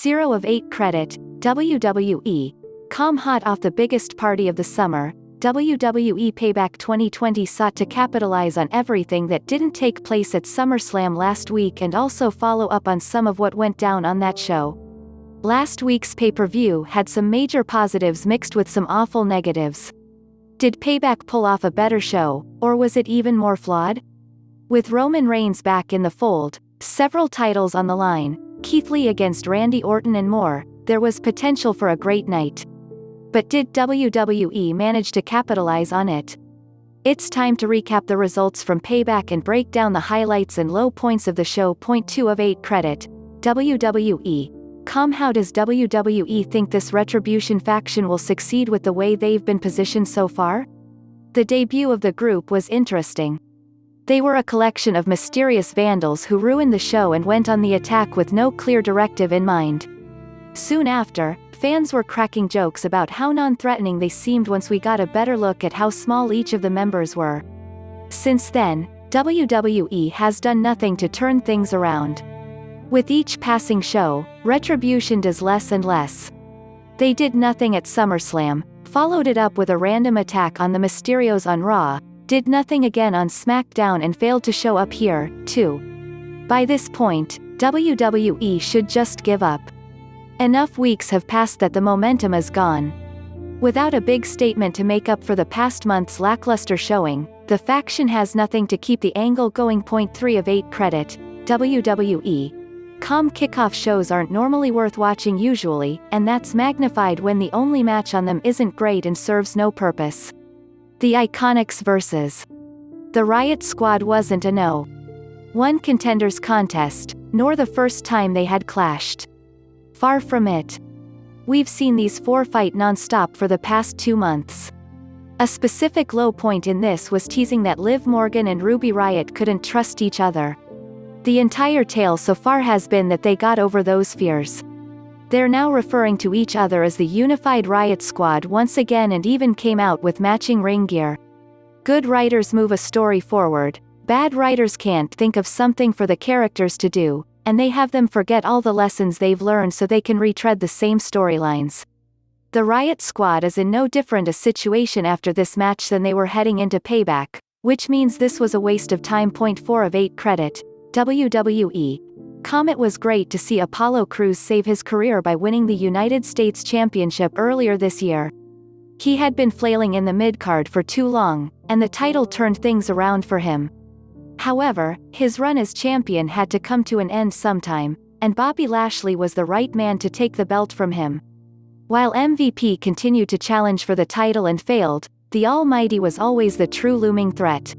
0 of 8 credit, WWE.comHot off the biggest party of the summer. WWE Payback 2020 sought to capitalize on everything that didn't take place at SummerSlam last week and also follow up on some of what went down on that show. Last week's pay-per-view had some major positives mixed with some awful negatives. Did Payback pull off a better show, or was it even more flawed? With Roman Reigns back in the fold, several titles on the line, Keith Lee against Randy Orton and more, there was potential for a great night. But did WWE manage to capitalize on it? It's time to recap the results from Payback and break down the highlights and low points of the show. 2 of 8 credit, WWE.com. How does WWE think this Retribution faction will succeed with the way they've been positioned so far? The debut of the group was interesting. They were a collection of mysterious vandals who ruined the show and went on the attack with no clear directive in mind. Soon after, fans were cracking jokes about how non-threatening they seemed once we got a better look at how small each of the members were. Since then, WWE has done nothing to turn things around. With each passing show, Retribution does less and less. They did nothing at SummerSlam, followed it up with a random attack on the Mysterios on Raw, did nothing again on SmackDown and failed to show up here, too. By this point, WWE should just give up. Enough weeks have passed that the momentum is gone. Without a big statement to make up for the past month's lackluster showing, the faction has nothing to keep the angle going. 3 of 8 credit, WWE.comKickoff shows aren't normally worth watching usually, and that's magnified when the only match on them isn't great and serves no purpose. The IIconics vs. the Riott Squad wasn't a no-one contenders contest, nor the first time they had clashed. Far from it. We've seen these four fight non-stop for the past 2 months. A specific low point in this was teasing that Liv Morgan and Ruby Riott couldn't trust each other. The entire tale so far has been that they got over those fears. They're now referring to each other as the unified Riott Squad once again and even came out with matching ring gear. Good writers move a story forward, bad writers can't think of something for the characters to do, and they have them forget all the lessons they've learned so they can retread the same storylines. The Riott Squad is in no different a situation after this match than they were heading into Payback, which means this was a waste of time. 4 of 8 credit, WWE.com. It was great to see Apollo Crews save his career by winning the United States Championship earlier this year. He had been flailing in the midcard for too long, and the title turned things around for him. However, his run as champion had to come to an end sometime, and Bobby Lashley was the right man to take the belt from him. While MVP continued to challenge for the title and failed, the Almighty was always the true looming threat.